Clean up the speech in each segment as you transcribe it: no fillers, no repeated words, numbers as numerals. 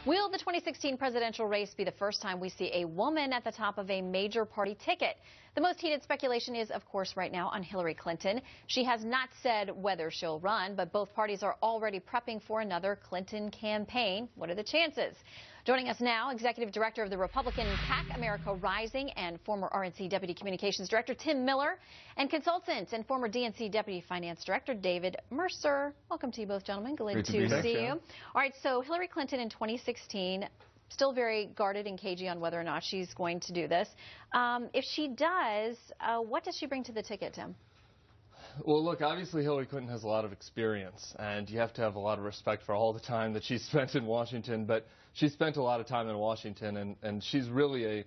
Will the 2016 presidential race be the first time we see a woman at the top of a major party ticket? The most heated speculation is, of course, right now on Hillary Clinton. She has not said whether she'll run, but both parties are already prepping for another Clinton campaign. What are the chances? Joining us now, Executive Director of the Republican PAC America Rising and former RNC Deputy Communications Director Tim Miller, and consultant and former DNC Deputy Finance Director David Mercer. Welcome to you both, gentlemen. Glad to see you. All right, so Hillary Clinton in 2016, still very guarded and cagey on whether or not she's going to do this. If she does, what does she bring to the ticket, Tim? Well, look, obviously Hillary Clinton has a lot of experience, and you have to have a lot of respect for all the time that she's spent in Washington, but she spent a lot of time in Washington, and she's really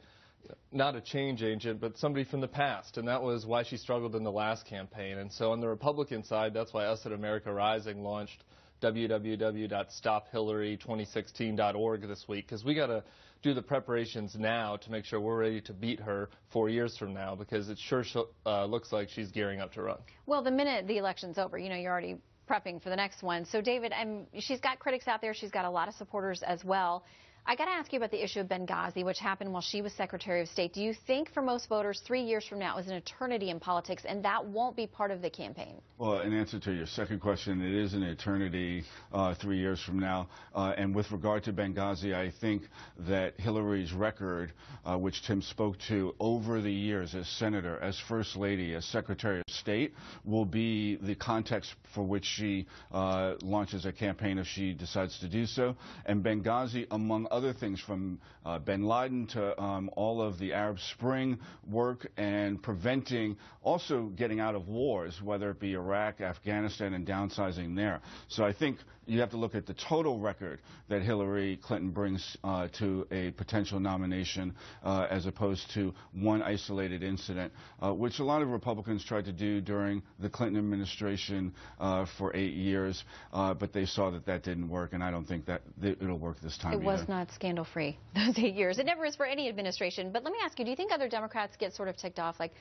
not a change agent, but somebody from the past, and that was why she struggled in the last campaign. And so on the Republican side, that's why us at America Rising launched www.stophillary2016.org this week, because we got to do the preparations now to make sure we're ready to beat her 4 years from now, because it sure looks like she's gearing up to run. Well, the minute the election's over, you know, you're already prepping for the next one. So, David, she's got critics out there. She's got a lot of supporters as well. I got to ask you about the issue of Benghazi, which happened while she was Secretary of State. Do you think for most voters 3 years from now is an eternity in politics, and that won't be part of the campaign? Well, in answer to your second question, it is an eternity 3 years from now. And with regard to Benghazi, I think that Hillary's record, which Tim spoke to over the years as Senator, as First Lady, as Secretary of State, will be the context for which she launches a campaign if she decides to do so. And Benghazi, among other things, from bin Laden to all of the Arab Spring work and preventing, also getting out of wars, whether it be Iraq, Afghanistan, and downsizing there. So I think you have to look at the total record that Hillary Clinton brings to a potential nomination as opposed to one isolated incident, which a lot of Republicans tried to do during the Clinton administration for 8 years, but they saw that that didn't work, and I don't think that it'll work this time either. It was not scandal-free, those 8 years. It never is for any administration. But let me ask you, do you think other Democrats get sort of ticked off, like,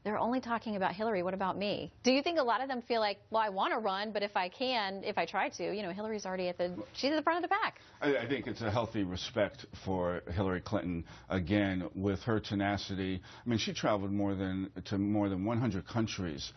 they're only talking about Hillary, what about me? Do you think a lot of them feel like, well, I want to run, but if I try to, you know, Hillary's already she's at the front of the pack. I think it's a healthy respect for Hillary Clinton, again, with her tenacity. I mean, she traveled to more than 100 countries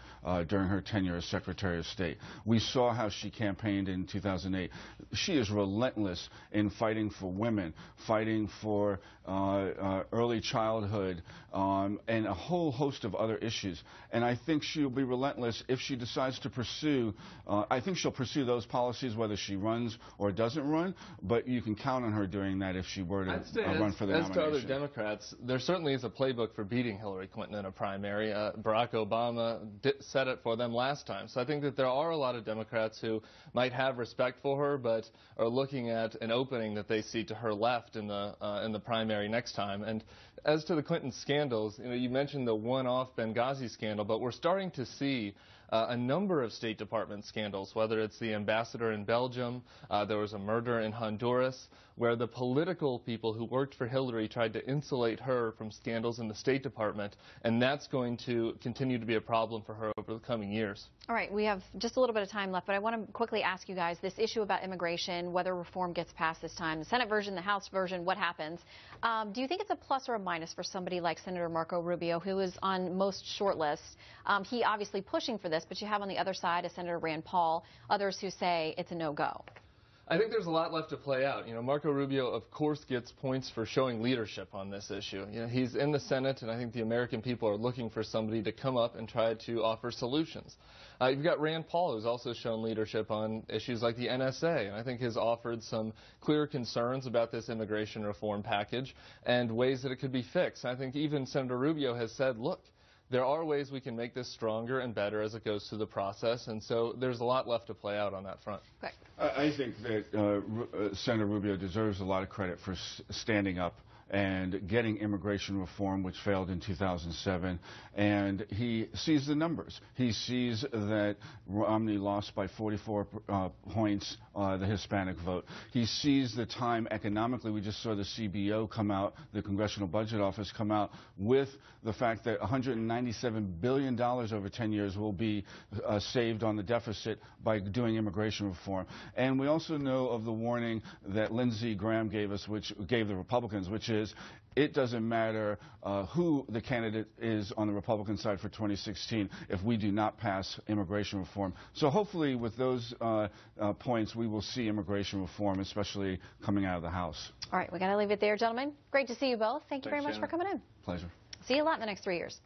during her tenure as Secretary of State. We saw how she campaigned in 2008. She is relentless in fighting for women, fighting for early childhood, and a whole host of other issues. And I think she'll be relentless if she decides to pursue, I think she'll pursue those policies whether she runs or doesn't run, but you can count on her doing that if she were to run for the nomination. As to other Democrats, there certainly is a playbook for beating Hillary Clinton in a primary. Barack Obama set it for them last time. So I think that there are a lot of Democrats who might have respect for her, but are looking at an opening that they see to her left in the primary next time. And as to the Clinton scandals, you know, you mentioned the one-off Benghazi scandal, but we're starting to see a number of State Department scandals, whether it's the ambassador in Belgium, there was a murder in Honduras, where the political people who worked for Hillary tried to insulate her from scandals in the State Department, and that's going to continue to be a problem for her over the coming years. All right, we have just a little bit of time left, but I want to quickly ask you guys this issue about immigration, whether reform gets passed this time, the Senate version, the House version, what happens? Do you think it's a plus or a minus for somebody like Senator Marco Rubio, who is on most short lists? He obviously pushing for this, but you have on the other side a Senator Rand Paul, others who say it's a no-go. I think there's a lot left to play out. You know, Marco Rubio, of course, gets points for showing leadership on this issue. You know, he's in the Senate, and I think the American people are looking for somebody to come up and try to offer solutions. You've got Rand Paul, who's also shown leadership on issues like the NSA, and I think has offered some clear concerns about this immigration reform package and ways that it could be fixed. I think even Senator Rubio has said, look, there are ways we can make this stronger and better as it goes through the process, and so there's a lot left to play out on that front. I think that Senator Rubio deserves a lot of credit for standing up and getting immigration reform, which failed in 2007. And he sees the numbers. He sees that Romney lost by 44 points the Hispanic vote. He sees the time economically. We just saw the CBO come out, the Congressional Budget Office come out with the fact that $197 billion over 10 years will be saved on the deficit by doing immigration reform. And we also know of the warning that Lindsey Graham gave us, which gave the Republicans, which is it doesn't matter who the candidate is on the Republican side for 2016 if we do not pass immigration reform. So hopefully with those points, we will see immigration reform, especially coming out of the House. All right, we got to leave it there, gentlemen. Great to see you both. Thank you very much for coming in. Pleasure. See you a lot in the next 3 years.